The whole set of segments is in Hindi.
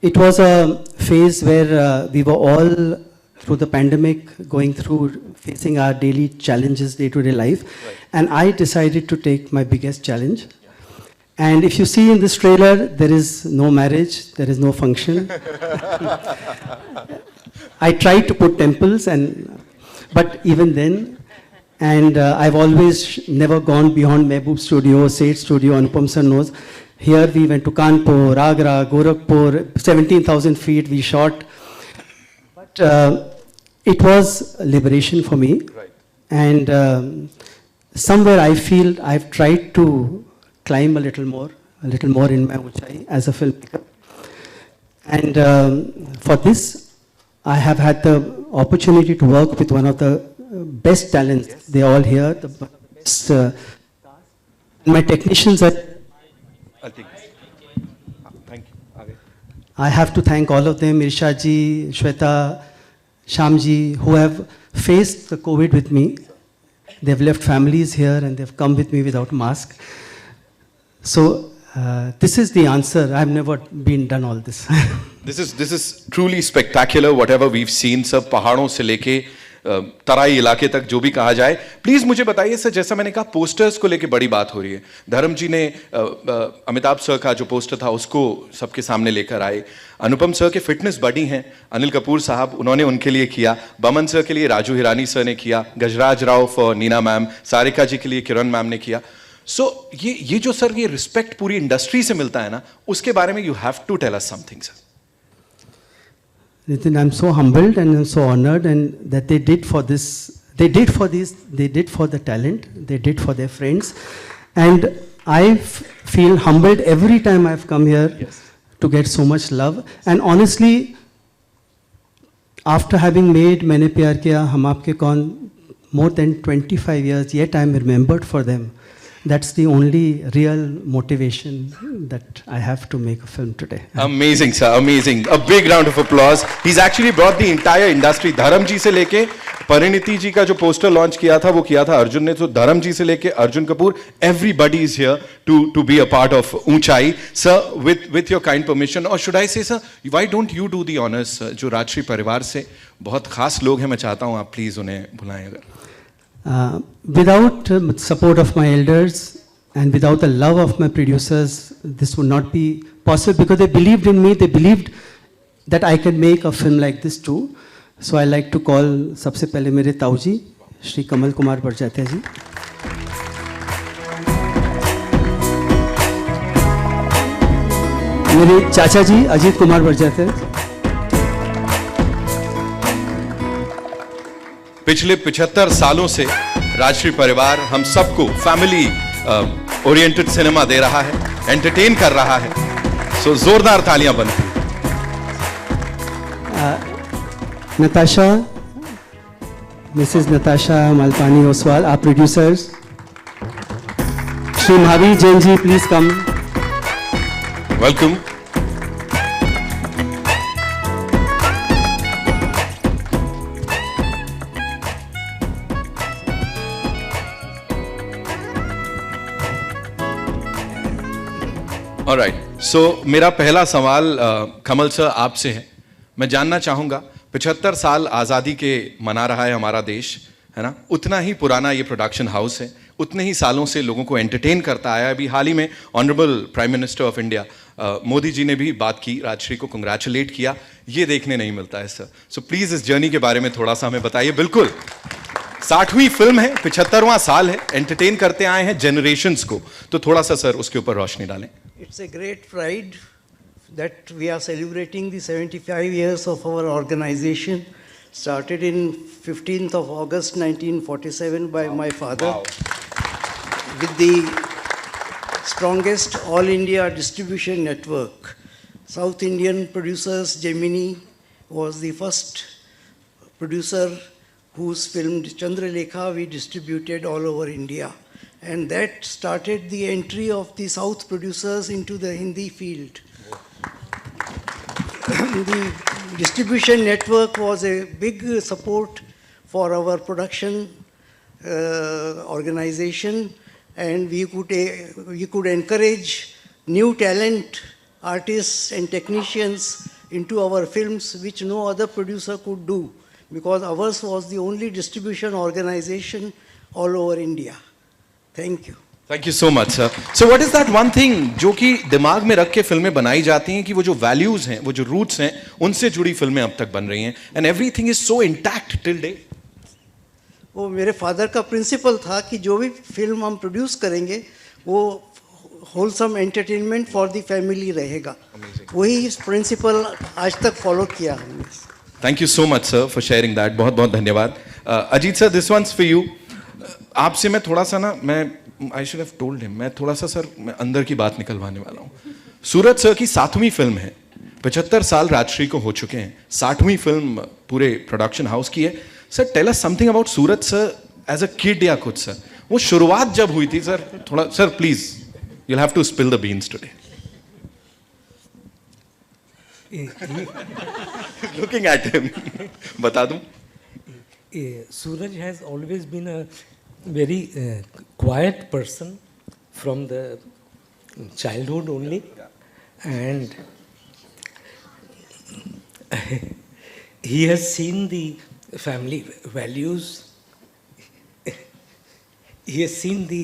it was a phase where we were all through the pandemic going through facing our daily challenges, day-to-day life. Right. And I decided to take my biggest challenge. And if you see in this trailer, there is no marriage, there is no function. I tried to put temples, but even then, and I've always never gone beyond Mehboob Studio, Seth Studio, Anupam Sir knows. Here we went to Kanpur, Agra, Gorakhpur, 17,000 feet we shot. But it was liberation for me. Right. And somewhere I feel I've tried to climb a little more in my uchai as a filmmaker. And for this, I have had the opportunity to work with one of the best talents. Yes. They're all here. The best, my technicians are... I'll take this. Thank you. Aage. I have to thank all of them, Irsha ji, Shweta, Shamji, who have faced the COVID with me. They've left families here and they've come with me without mask. So this is the answer. I've never been done all this. This is truly spectacular. Whatever we've seen, सब पहाड़ों से लेके तराई इलाके तक जो भी कहा जाए. प्लीज मुझे बताइए सर, जैसा मैंने कहा पोस्टर्स को लेके बड़ी बात हो रही है. धर्म जी ने अमिताभ सर का जो पोस्टर था उसको सबके सामने लेकर आए. अनुपम सर के फिटनेस बडी हैं, अनिल कपूर साहब, उन्होंने उनके लिए किया. बमन सर के लिए राजू हिरानी सर ने किया. गजराज राव फॉर नीना मैम, सारिका जी के लिए किरण मैम ने किया. सो ये जो सर ये रिस्पेक्ट पूरी इंडस्ट्री से मिलता है ना, उसके बारे में you have to tell us something sir. Nitin, I'm so humbled and I'm so honored and that they did for this, they did for the talent, they did for their friends. And I feel humbled every time I've come here. Yes. To get so much love. And honestly, after having made Maine Pyar Kiya, Hum Aapke Kaun, more than 25 years, yet I'm remembered for them. That's the only real motivation that I have to make a film today. Amazing, sir. Amazing. A big round of applause. He's actually brought the entire industry. धर्म जी से लेके परिणीति जी का जो पोस्टर लॉन्च किया था वो किया था अर्जुन ने. तो धर्म जी से लेके Arjun Kapoor, everybody is here to be a part of ऊंचाई. Sir, with your kind permission, or should I say, sir, why don't you do the honors? जो राजश्री परिवार से बहुत खास लोग हैं, मैं चाहता हूँ आप प्लीज उन्हें बुलाएं अगर. Without support of my elders and without the love of my producers, this would not be possible because they believed in me, they believed that I can make a film like this too. So I like to call सबसे पहले मेरे ताऊजी श्री कमल कुमार बरजात्या जी. मेरे चाचा जी अजीत कुमार बरजात्या. पिछले 75 सालों से राजश्री परिवार हम सबको फैमिली ओरिएंटेड सिनेमा दे रहा है, एंटरटेन कर रहा है. सो जोरदार तालियां बनती हैं. Natasha, Mrs Natasha Malpani Oswal, our producers. Shri Mahavir Jain ji, please come. Welcome. Alright, so मेरा पहला सवाल कमल सर आपसे है. मैं जानना चाहूँगा 75 साल आज़ादी के मना रहा है हमारा देश, है ना, उतना ही पुराना ये प्रोडक्शन हाउस है, उतने ही सालों से लोगों को एंटरटेन करता आया. अभी हाल ही में honourable prime minister of India Modi ji ने भी बात की, राजश्री को कंग्रेचुलेट किया. ये देखने नहीं मिलता है सर. सो प्लीज़ इस जर्नी के बारे में थोड़ा सा हमें बताइए. बिल्कुल 60वीं फिल्म है, 75वां साल है, एंटरटेन करते आए हैं जनरेशन्स को, तो थोड़ा सा सर उसके ऊपर रोशनी डालें. It's a great pride that we are celebrating the 75 years of our organization. Started in 15th of August 1947 by my father. Wow. With the strongest all-India distribution network. South Indian Producers Gemini was the first producer whose film Chandralekha we distributed all over India. And that started the entry of the South producers into the Hindi field. The distribution network was a big support for our production organization, and we could encourage new talent artists and technicians into our films, which no other producer could do, because ours was the only distribution organization all over India. Thank you. Thank you so much sir. So what is that one thing जो कि दिमाग में रख के फिल्में बनाई जाती हैं कि वो जो वैल्यूज हैं, वो जो रूट्स हैं, उनसे जुड़ी फिल्में अब तक बन रही हैं, and everything is so intact till day? वो मेरे फादर का प्रिंसिपल था कि जो भी फिल्म हम प्रोड्यूस करेंगे वो wholesome entertainment for the family रहेगा. वही प्रिंसिपल आज तक फॉलो किया हमने. Thank you so much sir for sharing that. बहुत बहुत धन्यवाद. Ajit sir, this one's for you. आपसे मैं थोड़ा सा ना, I should have told him, मैं थोड़ा सा सर मैं अंदर की बात निकलवाने वाला हूँ. सूरज सर की 7वीं फिल्म है. 75 साल राजश्री को हो चुके हैं. 60वीं फिल्म पूरे प्रोडक्शन हाउस की है. Sir, tell us something about Suraj sir as a kid या कुछ सर. वो शुरुआत जब हुई थी सर, थोड़ा sir please, you'll have to spill the beans today. Looking at him. बता दूं? Suraj has always been a very quiet person from the childhood only, and he has seen the family values. He has seen the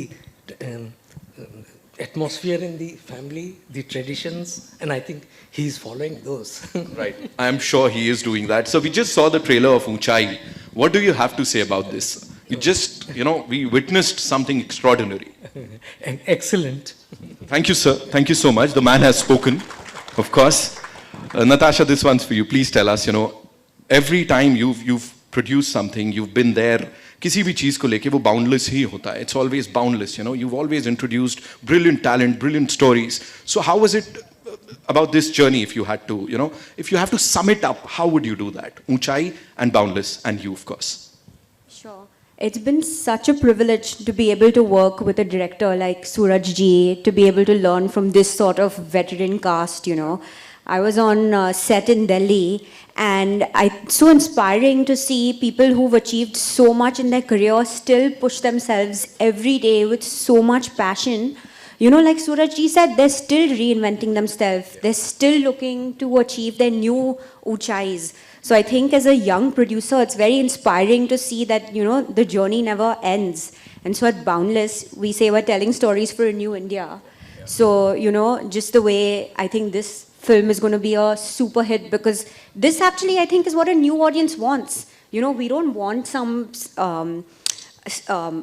atmosphere in the family, the traditions, and I think he is following those. Right. I am sure he is doing that. So we just saw the trailer of Unchai. What do you have to say about this? You just, we witnessed something extraordinary. And excellent. Thank you, sir. Thank you so much. The man has spoken, of course. Natasha, this one's for you. Please tell us, every time you've produced something, you've been there, किसी भी चीज को लेके वो बाउंडलेस ही होता है. It's always boundless. You've always introduced brilliant talent, brilliant stories. So how was it about this journey? If you had to, if you have to sum it up, how would you do that? Unchai and Boundless, and you, of course. Sure. It's been such a privilege to be able to work with a director like Suraj ji, to be able to learn from this sort of veteran cast. I was on set in Delhi, and it's so inspiring to see people who've achieved so much in their career still push themselves every day with so much passion. Like Suraj ji said, they're still reinventing themselves. They're still looking to achieve their new Unchais. So I think as a young producer, it's very inspiring to see that, the journey never ends. And so at Boundless, we say we're telling stories for a new India. So, just the way I think this film is going to be a super hit, because this actually I think is what a new audience wants. We don't want some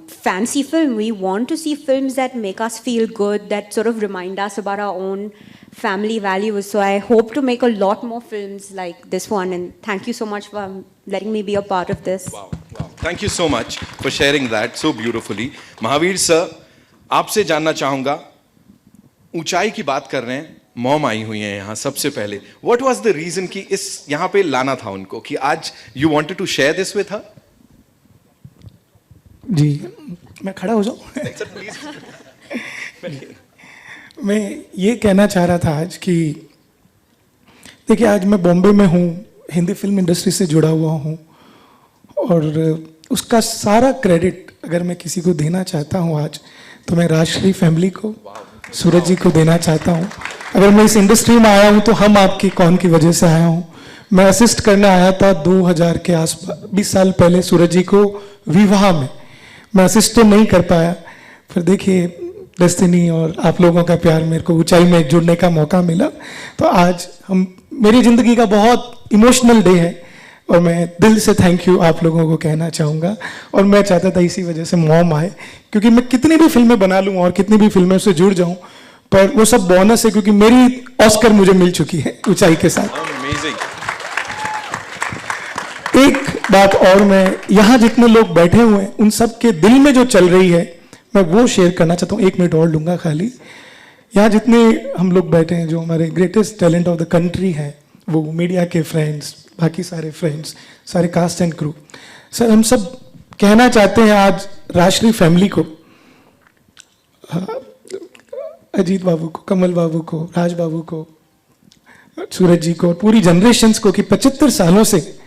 fancy film. We want to see films that make us feel good, that sort of remind us about our own family values. So I hope to make a lot more films like this one, and thank you so much for letting me be a part of this. Wow. Thank you so much for sharing that so beautifully. Mahavir sir, आपसे जानना चाहूंगा, ऊंचाई की बात कर रहे हैं, मॉम आई हुई हैं यहाँ सबसे पहले. व्हाट वाज द रीजन कि इस यहाँ पे लाना था उनको, कि आज you wanted to share this with her? जी, मैं खड़ा हो जाऊँ? मैं ये कहना चाह रहा था आज कि देखिए, आज मैं बॉम्बे में हूँ, हिंदी फिल्म इंडस्ट्री से जुड़ा हुआ हूँ, और उसका सारा क्रेडिट अगर मैं किसी को देना चाहता हूँ आज, तो मैं राजश्री फैमिली को, सूरज जी को देना चाहता हूँ. अगर मैं इस इंडस्ट्री में आया हूँ तो हम आपकी कौन की वजह से आया हूँ. मैं असिस्ट करने आया था 2000 के आसपास, 20 साल पहले सूरज जी को विवाह में. मैं असिस्ट तो नहीं कर पाया, फिर देखिए डेस्टिनी और आप लोगों का प्यार, मेरे को ऊंचाई में जुड़ने का मौका मिला. तो आज मेरी ज़िंदगी का बहुत इमोशनल डे है, और मैं दिल से थैंक यू आप लोगों को कहना चाहूँगा. और मैं चाहता था इसी वजह से मॉम आए, क्योंकि मैं कितनी भी फिल्में बना लूँ और कितनी भी फिल्मों से जुड़ जाऊँ, पर वो सब बोनस है, क्योंकि मेरी ऑस्कर मुझे मिल चुकी है ऊंचाई के साथ. एक बात और, मैं यहाँ जितने लोग बैठे हुए हैं उन सब के दिल में जो चल रही है, मैं वो शेयर करना चाहता हूँ. 1 मिनट और लूँगा खाली. यहाँ जितने हम लोग बैठे हैं, जो हमारे greatest talent of the country हैं, वो मीडिया के फ्रेंड्स, बाकी सारे फ्रेंड्स, सारे कास्ट एंड क्रू, सर हम सब कहना चाहते हैं आज राजश्री फैमिली को, अजीत बाबू को, कमल बाबू को, राज बाबू को, सूरज जी को, पूरी जनरेशन्स को, कि 75 सालों से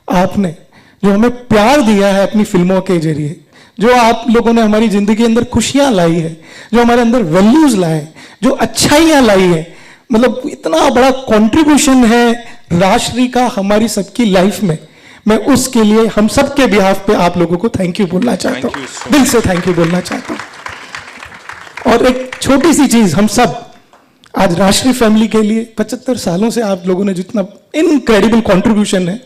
आपने जो हमें प्यार दिया है अपनी फिल्मों के जरिए, जो आप लोगों ने हमारी जिंदगी के अंदर खुशियां लाई है, जो हमारे अंदर वैल्यूज लाए, जो अच्छाइयां लाई है, मतलब इतना बड़ा कंट्रीब्यूशन है राजश्री का हमारी सबकी लाइफ में, मैं उसके लिए हम सब के बिहाफ पे आप लोगों को थैंक यू बोलना चाहता हूँ, दिल से थैंक यू बोलना चाहता हूँ। और एक छोटी सी चीज, हम सब आज राजश्री फैमिली के लिए 75 सालों से आप लोगों ने जितना इनक्रेडिबल कंट्रीब्यूशन है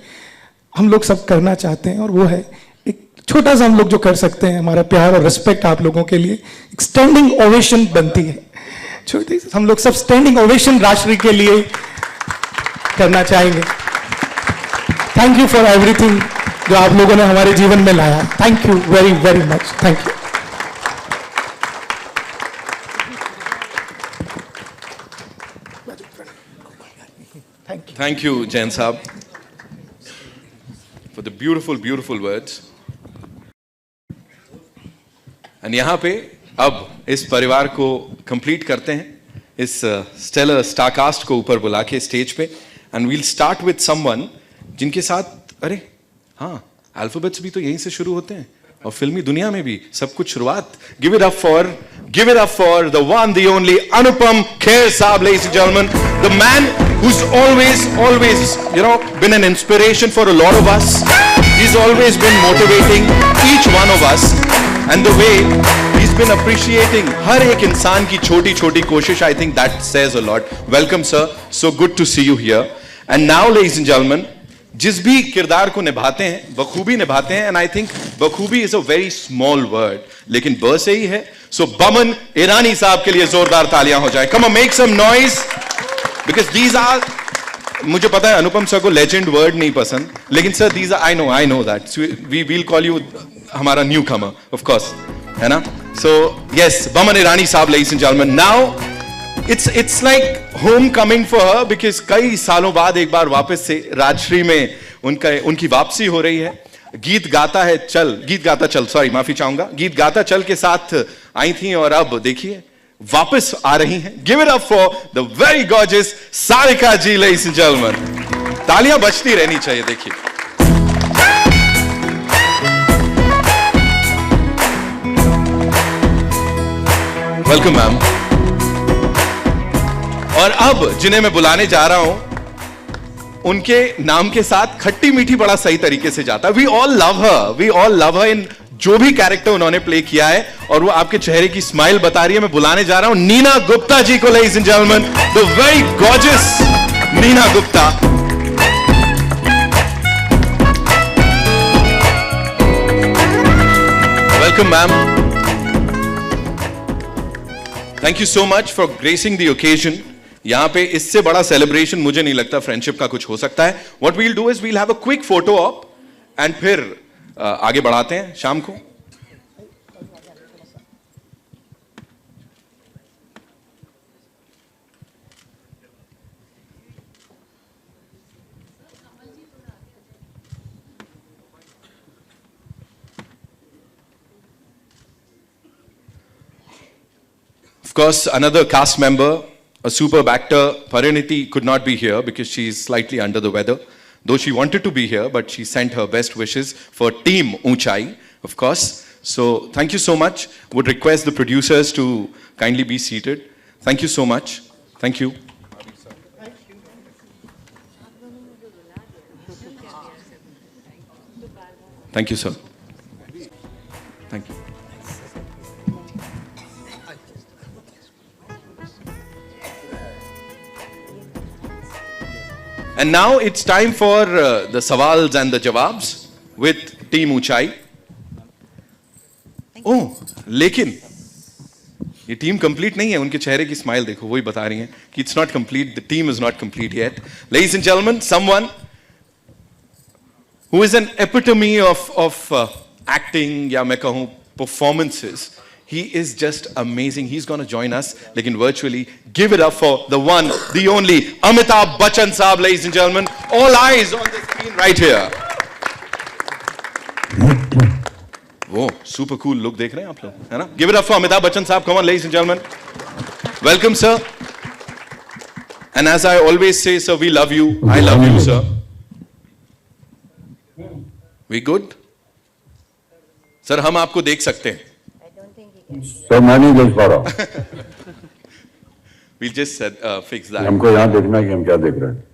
हम लोग सब करना चाहते हैं, और वो है एक छोटा सा हम लोग जो कर सकते हैं, हमारा प्यार और रिस्पेक्ट आप लोगों के लिए एक स्टैंडिंग ओवेशन बनती है। छोटी हम लोग सब स्टैंडिंग ओवेशन राजश्री के लिए करना चाहेंगे। थैंक यू फॉर एवरीथिंग जो आप लोगों ने हमारे जीवन में लाया। Thank you very very much, thank you. Thank you, Jain Saab, for the beautiful, beautiful words. And यहाँ पे अब इस परिवार को कंप्लीट करते हैं, इस स्टेलर स्टारकास्ट को ऊपर बुला के स्टेज पे, and we'll start with someone जिनके साथ, अरे हाँ, अल्फाबेट्स भी तो यहीं से शुरू होते हैं, और फिल्मी दुनिया में भी सब कुछ शुरुआत। Give it up for the one, the only Anupam Kher साहब, ladies and gentlemen, the man who's always, you know, been an inspiration for a lot of us. He's always been motivating each one of us, and the way he's been appreciating हर एक इंसान की छोटी छोटी कोशिश, I think that says a lot. Welcome, sir. So good to see you here. And now, ladies and gentlemen, जिस भी किरदार को निभाते हैं बखूबी निभाते हैं, and I think बखूबी is a very small word, लेकिन ब से ही है। So बमन ईरानी साहब के लिए जोरदार तालियां हो जाए। Come on, make some noise, because these are, मुझे पता है अनुपम सर को लेजेंड वर्ड नहीं पसंद, लेकिन sir these are, I know that, so we will call you हमारा न्यू कमर, of course, है ना? So yes, बमन ईरानी साहब, ladies and gentlemen, now it's like homecoming for her, because कई सालों बाद एक बार वापस से राजश्री में उनकी वापसी हो रही है। गीत गाता चल, सॉरी माफी चाहूंगा, गीत गाता चल के साथ आई थी, और अब देखिए वापस आ रही हैं। Give it up for the very gorgeous Sarika ji, ladies and gentleman. तालियां बजती रहनी चाहिए, देखिए। Welcome ma'am. और अब जिन्हें मैं बुलाने जा रहा हूं, उनके नाम के साथ खट्टी मीठी बड़ा सही तरीके से जाता है। वी ऑल लव हर इन जो भी कैरेक्टर उन्होंने प्ले किया है, और वो आपके चेहरे की स्माइल बता रही है। मैं बुलाने जा रहा हूं नीना गुप्ता जी को, ladies and gentleman, the very gorgeous Neena Gupta. Welcome ma'am. Thank you so much for gracing the occasion. यहां पे इससे बड़ा सेलिब्रेशन मुझे नहीं लगता फ्रेंडशिप का कुछ हो सकता है। What we'll do is we'll have a quick photo op, and फिर आगे बढ़ाते हैं शाम को। Of course, another cast member, a superb actor, Pariniti, could not be here because she is slightly under the weather. Though she wanted to be here, but she sent her best wishes for Team Unchai, of course. So thank you so much. Would request the producers to kindly be seated. Thank you so much. Thank you. Thank you, sir. Thank you. And now it's time for the sawals and the jawabs with Team Unchai. Oh, लेकिन ये टीम कंप्लीट नहीं है। उनके चेहरे की स्माइल देखो, वही बता रही हैं कि it's not complete. The team is not complete yet. Ladies and gentlemen, someone who is an epitome of acting, या मैं कहूँ performances. He is just amazing. He's going to join us, लेकिन virtually. Give it up for the one, the only Amitabh Bachchan साहब, ladies and gentlemen. All eyes on the screen right here. वो super cool look देख रहे हैं आप लोग, है ना? Give it up for Amitabh Bachchan साहब. Come on, ladies and gentlemen. Welcome, sir. And as I always say, sir, we love you. I love you, sir. We good? Sir, हम आपको देख सकते हैं। So many days for we'll just fix that. हमको यहाँ देखना है कि हम क्या देख रहे हैं.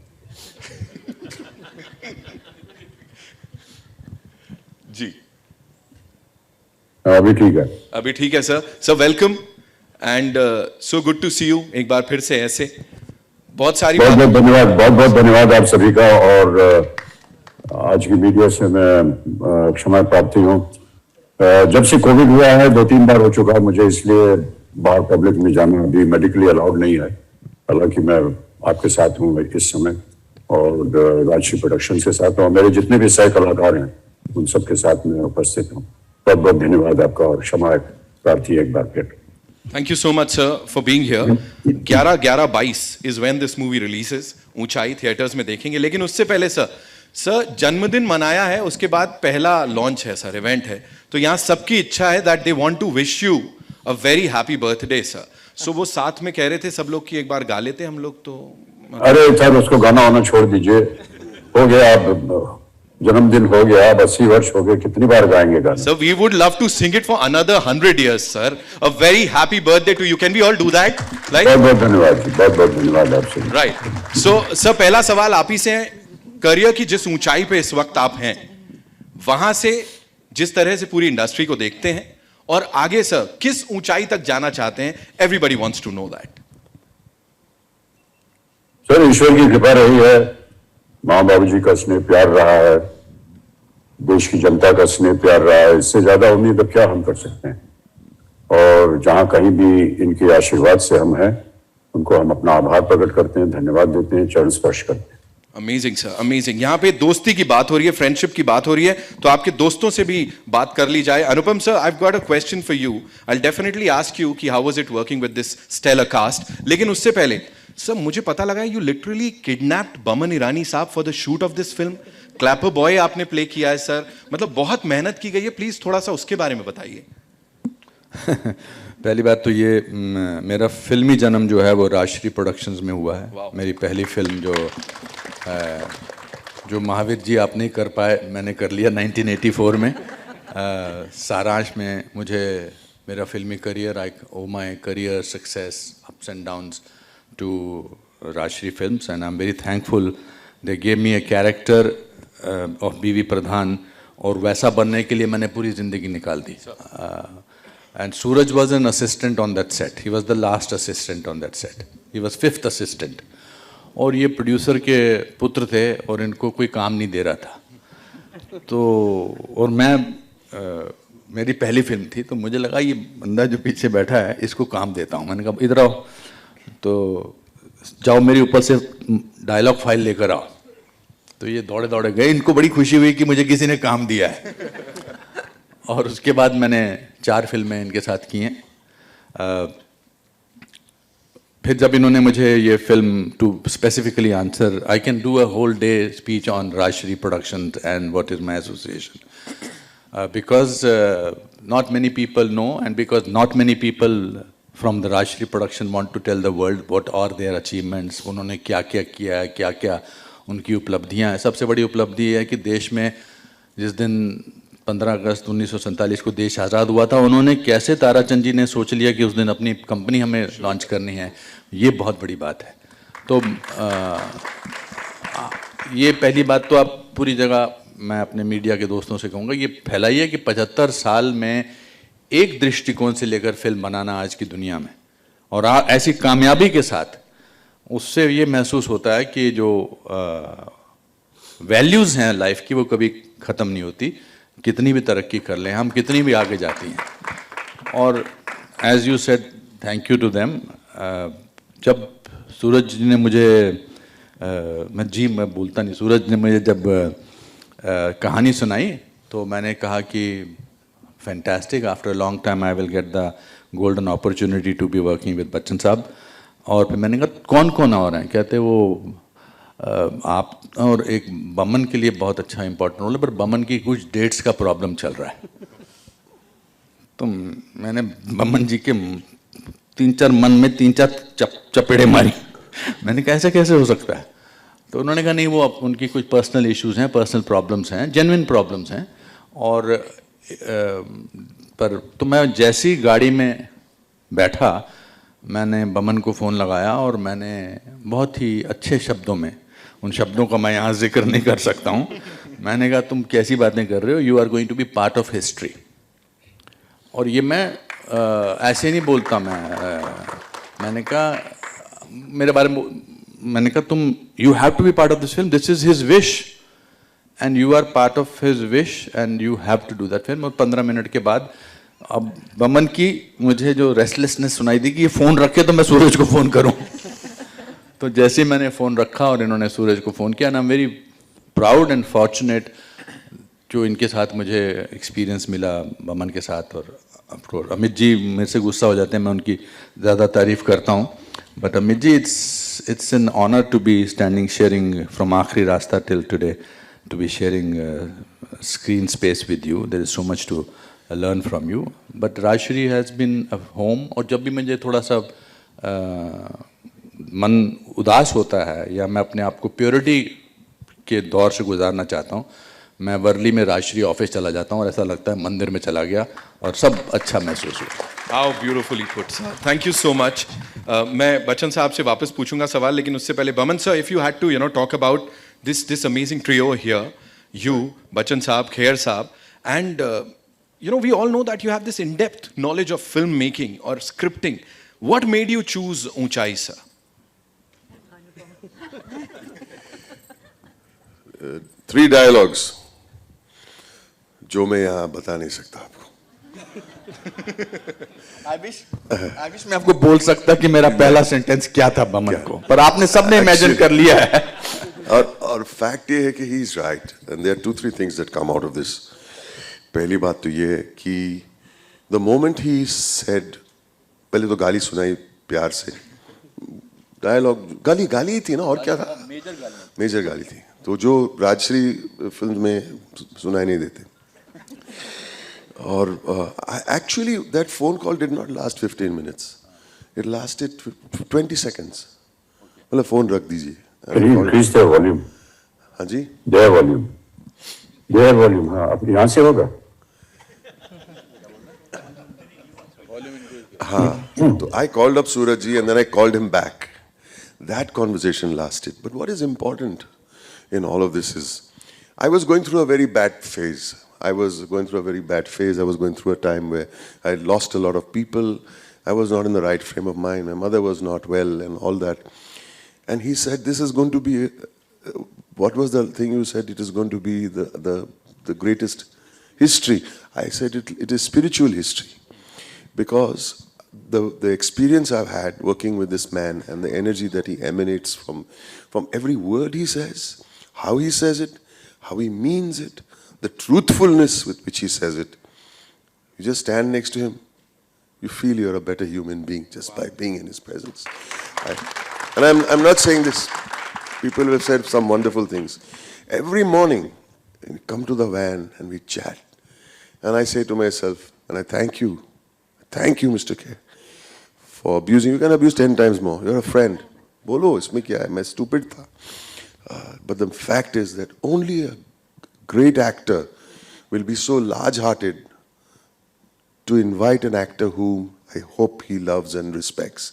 जी अभी ठीक है. अभी ठीक है sir. Sir welcome and so good to see you एक बार फिर से ऐसे. बहुत सारी बहुत बहुत धन्यवाद, बहुत बहुत धन्यवाद आप सभी का. और आज की मीडिया से मैं क्षमा प्रार्थी हूँ. जब से कोविड हुआ है 2-3 बार हो चुका है मुझे, इसलिए बाहर पब्लिक में जाना अभी मेडिकली अलाउड नहीं है. हालांकि मैं आपके साथ हूँ इस समय और राजश्री प्रोडक्शन के साथ हूँ. मेरे जितने भी सह कलाकार हैं उन सबके साथ मैं उपस्थित हूँ. बहुत बहुत धन्यवाद आपका और क्षमा प्रार्थी एक बार फिर. Thank you so much, sir, for being here. 11/11/22 is when this movie releases. ऊंचाई थिएटर्स में देखेंगे. लेकिन उससे पहले सर जन्मदिन मनाया है, उसके बाद पहला लॉन्च है सर, इवेंट है. तो यहाँ सबकी इच्छा है that they want to wish you a very happy birthday, sir. So वो साथ में कह रहे थे सब लोग कि एक बार गा लेते हम लोग. तो अरे सर उसको गाना वाना छोड़ दीजिए. हो गया, अब जन्मदिन हो गया, अब 80 वर्ष हो गए, कितनी बार गाएंगे गाना. Sir, we would love to sing it for another 100 years, sir. A very happy birthday to you. Can we all do that? Like? बहुत बहुत धन्यवाद, बहुत बहुत धन्यवाद आपसे. Right. So, sir, पहला सवाल आप ही से है. करियर की जिस ऊंचाई पे इस वक्त आप हैं, वहां से जिस तरह से पूरी इंडस्ट्री को देखते हैं और आगे सर किस ऊंचाई तक जाना चाहते हैं, everybody wants to know that. Sir ईश्वर की कृपा रही है, माँ बाबू जी का स्नेह प्यार रहा है, देश की जनता का स्नेह प्यार रहा है. इससे ज्यादा उम्मीद अब क्या हम कर सकते हैं. और जहां कहीं भी इनके आशीर्वाद से हम हैं, उनको हम अपना आभार प्रकट करते हैं, धन्यवाद देते हैं, चरण स्पर्श करते हैं. Amazing sir, amazing. यहाँ पे दोस्ती की बात हो रही है, फ्रेंडशिप की बात हो रही है, तो आपके दोस्तों से भी बात कर ली जाए. Anupam sir, I have got a question for you. I will definitely ask you कि how was it working with this stellar cast. लेकिन उससे पहले सर मुझे पता लगा you literally kidnapped Boman Irani साहब for the shoot of this film. Clapper boy आपने प्ले किया है सर, मतलब बहुत मेहनत की गई है. प्लीज थोड़ा सा उसके बारे में बताइए. पहली बात तो ये मेरा फिल्मी जन्म जो है वो राजश्री प्रोडक्शंस में हुआ है. मेरी पहली फिल्म जो महावीर जी आप नहीं कर पाए, मैंने कर लिया 1984 में. सारांश में मुझे मेरा फिल्मी career, I owe my career success ups and downs to Rajshri films and I am very thankful. They gave me a character of बीवी प्रधान और वैसा बनने के लिए मैंने पूरी ज़िंदगी निकाल दी. And Suraj was an assistant on that set. He was the last assistant on that set. He was 5th assistant. और ये प्रोड्यूसर के पुत्र थे और इनको कोई काम नहीं दे रहा था. तो और मैं मेरी पहली फिल्म थी, तो मुझे लगा ये बंदा जो पीछे बैठा है इसको काम देता हूँ. मैंने कहा इधर आओ, तो जाओ मेरे ऊपर से डायलॉग फाइल लेकर आओ. तो ये दौड़े दौड़े गए. इनको बड़ी खुशी हुई कि मुझे किसी ने काम दिया है. और उसके बाद मैंने 4 फिल्में इनके साथ की हैं. फिर जब इन्होंने मुझे ये film to specifically answer, I can do a whole day speech on Rajshri production and what is my association, because not many people know and because not many people from the Rajshri production want to tell the world what are their achievements. उन्होंने क्या क्या किया है, क्या क्या उनकी उपलब्धियां हैं. सबसे बड़ी उपलब्धि है कि देश में जिस दिन 15 अगस्त 1947 को देश आज़ाद हुआ था, उन्होंने कैसे ताराचंद जी ने सोच लिया कि उस दिन अपनी कंपनी हमें लॉन्च करनी है. ये बहुत बड़ी बात है. तो ये पहली बात तो आप पूरी जगह, मैं अपने मीडिया के दोस्तों से कहूँगा, ये फैलाइए कि 75 साल में एक दृष्टिकोण से लेकर फिल्म बनाना आज की दुनिया में, और ऐसी कामयाबी के साथ, उससे ये महसूस होता है कि जो वैल्यूज़ हैं लाइफ की वो कभी ख़त्म नहीं होती. कितनी भी तरक्की कर लें हम, कितनी भी आगे जाती हैं. और as you said, thank you to them. जब सूरज जी ने मुझे मैं बोलता नहीं, सूरज ने मुझे जब कहानी सुनाई तो मैंने कहा कि fantastic, after a long time I will get the golden opportunity to be working with Bachchan साहब. और फिर मैंने कहा कौन कौन और हैं. कहते वो आप और एक बमन के लिए बहुत अच्छा इंपॉर्टेंट रोल है, पर बमन की कुछ डेट्स का प्रॉब्लम चल रहा है. तो मैंने बमन जी के 3-4 मन में 3-4 चपेड़े मारी. मैंने कहा ऐसा कैसे हो सकता है. तो उन्होंने कहा नहीं, वो उनकी कुछ पर्सनल इश्यूज हैं, पर्सनल प्रॉब्लम्स हैं, जेन्युइन प्रॉब्लम्स हैं. और पर तो मैं जैसी गाड़ी में बैठा मैंने बमन को फ़ोन लगाया और मैंने बहुत ही अच्छे शब्दों में, उन शब्दों का मैं यहाँ जिक्र नहीं कर सकता हूँ, मैंने कहा तुम कैसी बातें कर रहे हो, you are going to be part of history. और ये मैं ऐसे नहीं बोलता, मैंने कहा मेरे बारे में, मैंने कहा तुम you have to be part of this film, this is his wish and you are part of his wish and you have to do that film. और 15 मिनट के बाद अब बमन की मुझे जो रेस्टलेसनेस सुनाई दी कि ये फ़ोन रखे तो मैं सूरज को फ़ोन करूं। तो जैसे ही मैंने फ़ोन रखा और इन्होंने सूरज को फ़ोन किया, आई am very proud and fortunate जो इनके साथ मुझे एक्सपीरियंस मिला बमन के साथ। और अमित जी मेरे से गुस्सा हो जाते हैं, मैं उनकी ज़्यादा तारीफ़ करता हूँ, but Amit ji it's an honour to be standing sharing from Aakhri Raasta till today, to be sharing screen space with you, there is so much to learn from you. But Rajshri has been a home, और जब भी मुझे थोड़ा सा मन उदास होता है या मैं अपने आप को प्योरिटी के दौर से गुजारना चाहता हूँ, मैं वर्ली में राजश्री ऑफिस चला जाता हूँ और ऐसा लगता है मंदिर में चला गया और सब अच्छा महसूस हुआ। How beautifully put, sir. Thank you so much. मैं बच्चन साहब से वापस पूछूंगा सवाल, लेकिन उससे पहले Boman sir, if you had to talk about this amazing trio here, you, Bachchan साहब, खेर साहब, and we all know that you have this in-depth knowledge of filmmaking or scripting. What made you choose Unchai, sir? 3 dialogues, जो मैं यहाँ बता नहीं सकता आपको। I wish मैं आपको बोल सकता कि मेरा पहला सेंटेंस क्या था बमन को, पर आपने सबने इमेजिन कर लिया है। और फैक्ट ये है कि he is right, and there are 2-3 things that come out of this. पहली बात तो ये कि the moment he said, पहले तो गाली सुनाई प्यार से, डायलॉग गाली ही थी ना, और क्या था, मेजर गाली थी, तो जो राजश्री फिल्म में सुनाई नहीं देते। और actually that phone call did not last 15 minutes, it lasted 20 seconds. मतलब फोन रख दीजिए। Increase their volume. हाँ जी, their volume, हाँ, अब यहाँ से होगा। So I called up Suraj ji and then I called him back. That conversation lasted. But what is important in all of this is, I was going through a very bad phase. I was going through a time where I had lost a lot of people. I was not in the right frame of mind. My mother was not well and all that. And he said, this is going to be, what was the thing you said? It is going to be the greatest history. I said, it is spiritual history. Because the experience I've had working with this man and the energy that he emanates from every word he says, how he says it, how he means it, the truthfulness with which he says it. You just stand next to him, you feel you're a better human being just by being in his presence. And I'm not saying this. People have said some wonderful things. Every morning, we come to the van and we chat. And I say to myself, and I thank you, Mr. K, for abusing. You can abuse 10 times more. You're a friend. Bolo, isme kya hai? Main stupid tha. But the fact is that only a great actor will be so large-hearted to invite an actor whom I hope he loves and respects.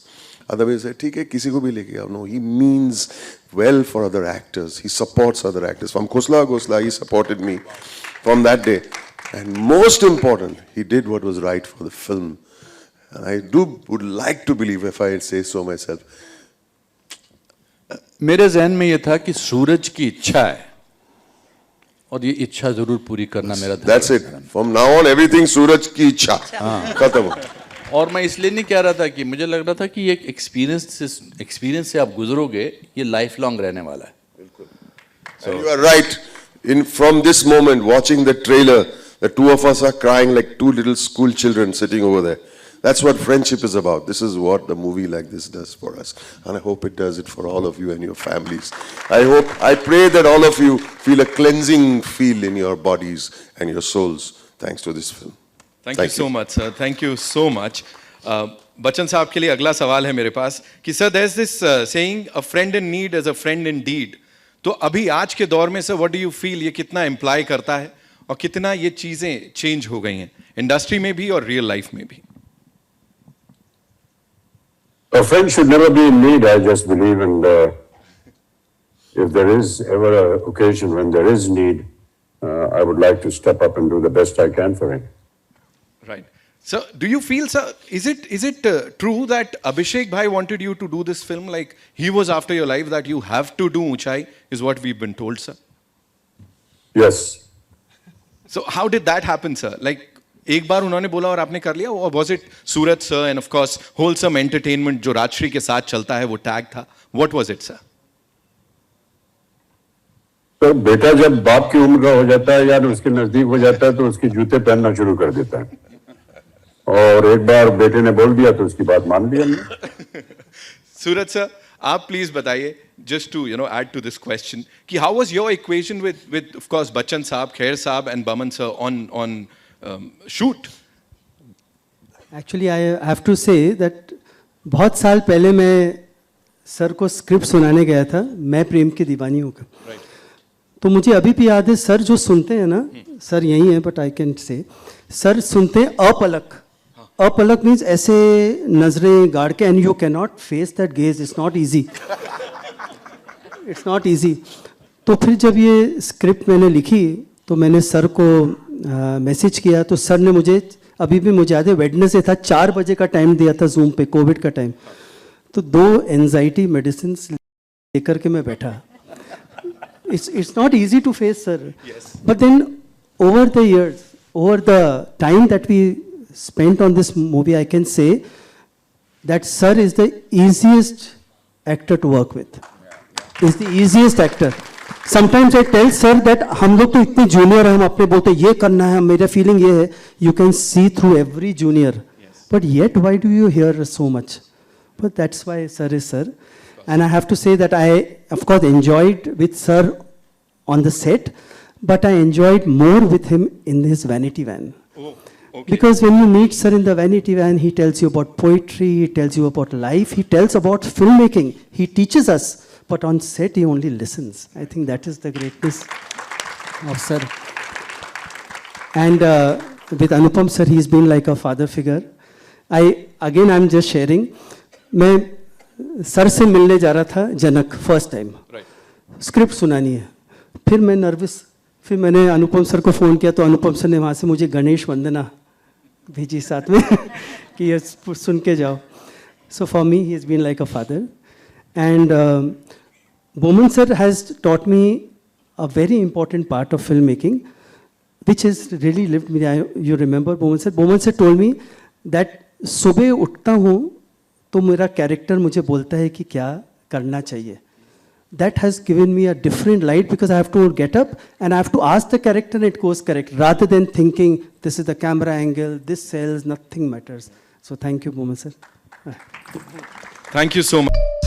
Otherwise, ठीक है, किसी को भी लेके आओ. No, he means well for other actors. He supports other actors. From Khosla, he supported me from that day. And most important, he did what was right for the film. And I would like to believe, if I say so myself. मेरे ज़हन में ये था कि सूरज की इच्छा है और ये इच्छा जरूर पूरी करना मेरा धर्म है। That's it. From now on, everything सूरज की इच्छा। खत्म हो। और मैं इसलिए नहीं कह रहा था कि मुझे लग रहा था कि ये एक्सपीरियंस से आप गुजरोगे, ये लाइफ लॉन्ग रहने वाला है। So you are right. From this moment, watching the trailer, the two of us are crying like two little school children sitting over there. That's what friendship is about. This is what the movie like this does for us. And I hope it does it for all of you and your families. I pray that all of you feel a cleansing feel in your bodies and your souls thanks to this film. Thank you so much, sir. Thank you so much. Bachchan साहब के लिए अगला सवाल है मेरे पास कि sir, there's this saying, a friend in need is a friend indeed. तो अभी आज के दौर में sir, what do you feel, ये कितना इम्प्लाई करता है और कितना ये चीज़ें चेंज हो गई हैं इंडस्ट्री में भी और रियल लाइफ में भी? A friend should never be in need, I just believe, and if there is ever an occasion when there is need, I would like to step up and do the best I can for him. Right. So, do you feel, sir, is it true that Abhishek Bhai wanted you to do this film? Like, he was after your life, that you have to do Unchai, is what we've been told, sir? Yes. So, how did that happen, sir? Like, एक बार उन्होंने बोला और आपने कर लिया, or was it Suraj sir and of course Wholesome Entertainment जो राजश्री के साथ चलता है वो टैग था? What was it, sir? तो बेटा जब बाप की उम्र का हो जाता है या उसके नजदीक हो जाता है तो उसके जूते पहनना शुरू कर देता है, और एक बार बेटे ने बोल दिया तो उसकी बात मान ली हमने. सूरज सर, आप प्लीज बताइए, just to add to this question, कि how was your equation with of course Bachchan साहब, खेर साहब and Baman sir on shoot? Actually, I have to say that बहुत साल पहले मैं सर को स्क्रिप्ट सुनाने गया था, मैं प्रेम की दीवानी हूँ. तो मुझे अभी भी याद है, सर जो सुनते हैं ना, सर यही है but I can say, sir सुनते हैं अपलक. अपलक मीन्स ऐसे नजरें गाड़ के, and you can not face that gauge, it's not easy, it's not easy. तो फिर जब ये स्क्रिप्ट मैंने लिखी तो मैंने सर को मैसेज किया, तो सर ने मुझे, अभी भी मुझे याद है, वेडनेसडे था, 4 बजे का टाइम दिया था जूम पे, कोविड का टाइम. तो 2 एंजाइटी मेडिसिन लेकर के मैं बैठा. It's not easy to face, sir. Yes. But then over the years, over the time that we spent on this movie, I can say that sir is the easiest actor to work with. Is the easiest actor. Sometimes I tell sir that हम लोग तो इतने junior हैं, हम अपने बोलते ये करना है, मेरा feeling ये है, you can see through every junior. Yes. But yet why do you hear so much? But that's why sir is sir. And I have to say that I, of course, enjoyed with sir on the set, but I enjoyed more with him in his vanity van. Oh, okay. Because when you meet sir in the vanity van, he tells you about poetry, he tells you about life, he tells about filmmaking, he teaches us, but on set he only listens. I think that is the greatness of sir. And with Anupam sir, he's been like a father figure. I'm just sharing. मैं सर से मिलने जा रहा था जनक फर्स्ट टाइम, स्क्रिप्ट सुनानी है. फिर मैं नर्वस, फिर मैंने अनुपम सर को फ़ोन किया, तो अनुपम सर ने वहाँ से मुझे गणेश वंदना भेजी साथ में कि ये सुन के जाओ. So for me he is been like a father. And Boman sir has taught me a very important part of film making which has really lived me. You remember Boman sir told me that सुबह उठता हूँ तो मेरा कैरेक्टर मुझे बोलता है कि क्या करना चाहिए. That has given me a different light because I have to get up and I have to ask the character and it goes correct, rather than thinking this is the camera angle, this sells, nothing matters. So thank you, Boman sir. Thank you so much.